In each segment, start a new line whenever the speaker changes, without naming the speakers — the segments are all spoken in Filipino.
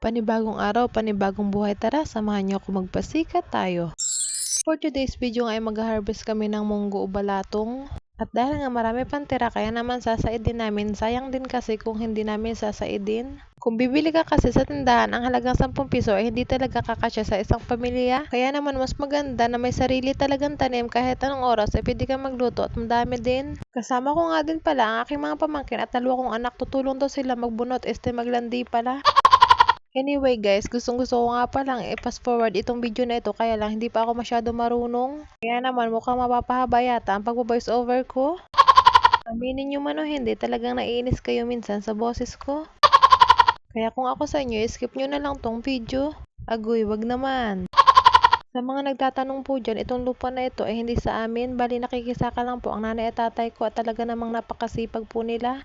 Panibagong araw, panibagong buhay, tara samahan niyo ako magpasikat tayo. For today's video nga ay mag-harvest kami ng munggo o balatong. At dahil nga marami pang tira kaya naman sasaidin namin. Sayang din kasi kung hindi namin sasaidin. Kung bibili ka kasi sa tindahan ang halagang 10 piso ay hindi talaga kakasya sa isang pamilya. Kaya naman mas maganda na may sarili talagang tanim kahit anong oras ay pwede kang magluto at madami din. Kasama ko nga din pala ang aking mga pamangkin at 2 kong anak. Tutulong daw sila magbunot maglandi pala. Anyway guys, gustong-gusto ko nga palang i-fast forward itong video na ito kaya lang hindi pa ako masyado marunong. Kaya naman mukhang mapapahaba yata ang pag-voice over ko. Aminin nyo man o hindi, talagang naiinis kayo minsan sa boses ko. Kaya kung ako sa inyo, skip nyo na lang tong video. Agoy, wag naman. Sa mga nagtatanong po dyan, itong lupa na ito ay hindi sa amin. Bali nakikisaka lang po ang nanay at tatay ko at talaga namang napakasipag po nila.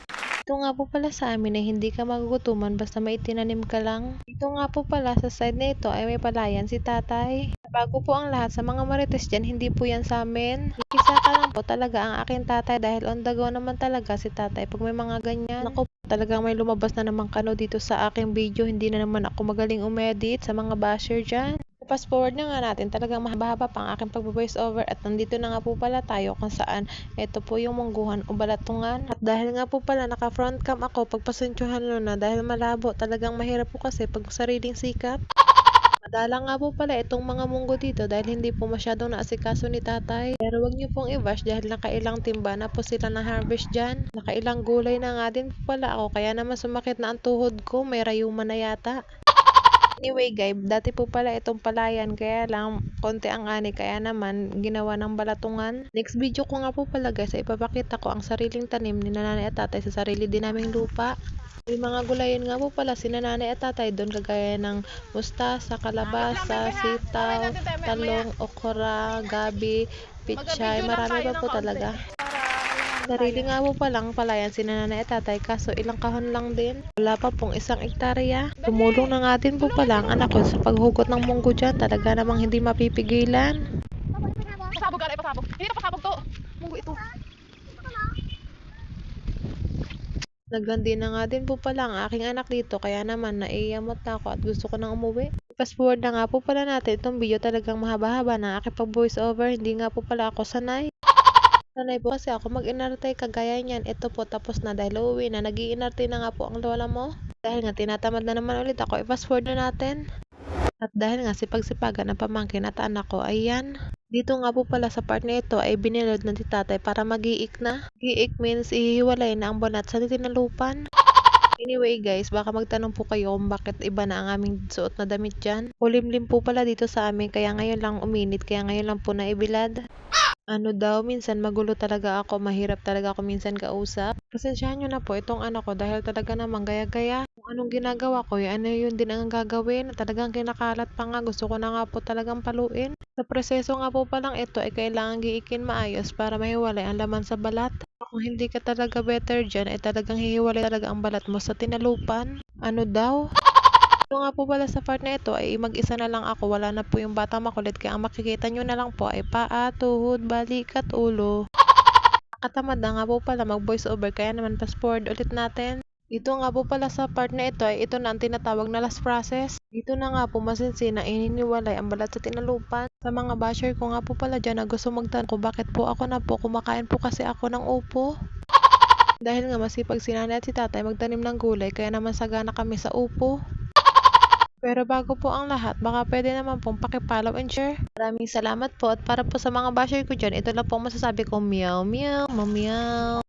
Ito nga po pala sa amin ay hindi ka magugutuman basta may tinanim ka lang. Ito nga po pala sa side na ito ay may palayan si tatay. Bago po ang lahat sa mga marites dyan, hindi po yan sa amin. Ikisaka lang po talaga ang aking tatay dahil on the go naman talaga si tatay pag may mga ganyan. Naku, talagang may lumabas na naman kano dito sa aking video. Hindi na naman ako magaling umedit sa mga basher dyan. Fast forward na nga natin, talagang mahaba-haba pa ang aking pag-voice over at nandito na nga po pala tayo kung saan ito po yung mungguhan o balatungan. At dahil nga po pala naka front cam ako, pagpasensyohan nyo na dahil malabo, talagang mahirap po kasi pag sariling sikap. Madala nga po pala itong mga munggo dito dahil hindi po masyadong naasikaso ni tatay. Pero wag nyo pong i-bash dahil nakailang timba na po sila na harvest dyan. Nakailang gulay na nga din po pala ako kaya naman sumakit na ang tuhod ko, may rayuma na yata. Anyway guys, dati po pala itong palayan kaya lang konti ang ani kaya naman ginawa ng balatungan. Next video ko nga po pala guys ay ipapakita ko ang sariling tanim ni nanay at tatay sa sarili din naming lupa. May mga gulayan nga po pala si nanay at tatay doon kagaya ng mustasa, kalabasa, sitaw, talong, okra, gabi, pichay, marami pa po talaga. Sarili nga po palang palayan si nanay at tatay kaso ilang kahon lang din. Wala pa pong 1 hektarya. Tumulong na nga din po pala ang anak ko sa paghugot ng munggo dyan. Talaga namang hindi mapipigilan.
Pasabog ka, pasabog. Hindi na pasabog to. Munggo ito.
Naglandi na nga din po pala ang aking anak dito kaya naman naiiyamot na ako at gusto ko nang umuwi. Fast forward na nga po pala natin itong video, talagang mahaba-haba na aking pag voice over. Hindi nga po pala ako sanay. Sanay po kasi ako mag-inarte kagaya niyan. Ito po tapos na dahil uuwi na. Nag-iinarte na nga po ang lola mo. Dahil nga tinatamad na naman ulit ako. I-fast forward na natin. At dahil nga sipag-sipagan ng pamangkin at anak ko, ayan. Dito nga po pala sa part na ito ay binilod ng tatay para mag-iik na. Mag-iik means ihiwalay na ang banat sa tinalupan. Anyway guys, baka magtanong po kayo kung bakit iba na ang aming suot na damit dyan. Kulimlim po pala dito sa amin kaya ngayon lang uminit, kaya ngayon lang po naibilad. Ano daw, minsan magulo talaga ako, mahirap talaga ako minsan kausap. Pasensyahan nyo na po itong anak ko dahil talaga namang gaya-gaya. Kung anong ginagawa ko, ano yun din ang gagawin. Talagang kinakalat pa nga, gusto ko na nga po talagang paluin. Sa proseso nga po palang ito ay kailangan giikin maayos para mahiwalay ang laman sa balat. Kung hindi ka talaga better dyan, ay talagang hihiwalay talaga ang balat mo sa tinalupan. Ano daw? Ito nga po pala sa part na ito ay mag-isa na lang ako, wala na po yung batang makulit kaya ang makikita nyo na lang po ay paa, tuhod, balik at ulo. Nakatamad na nga po pala mag voice over kaya naman fast forward ulit natin. Dito nga po pala sa part na ito ay ito na ang tinatawag na last process. Dito na nga po masinsin na ininiwalay ang balat sa tinalupan. Sa mga basher ko nga po pala dyan na gusto magtanong ko bakit po ako na po kumakain po kasi ako ng upo. Dahil nga masipag si nanay at si tatay magtanim ng gulay kaya naman sagana kami sa upo. Pero bago po ang lahat, baka pwede naman pong paki-follow and share. Maraming salamat po at para po sa mga basher ko dyan, ito lang po masasabi ko, meow meow, meow meow.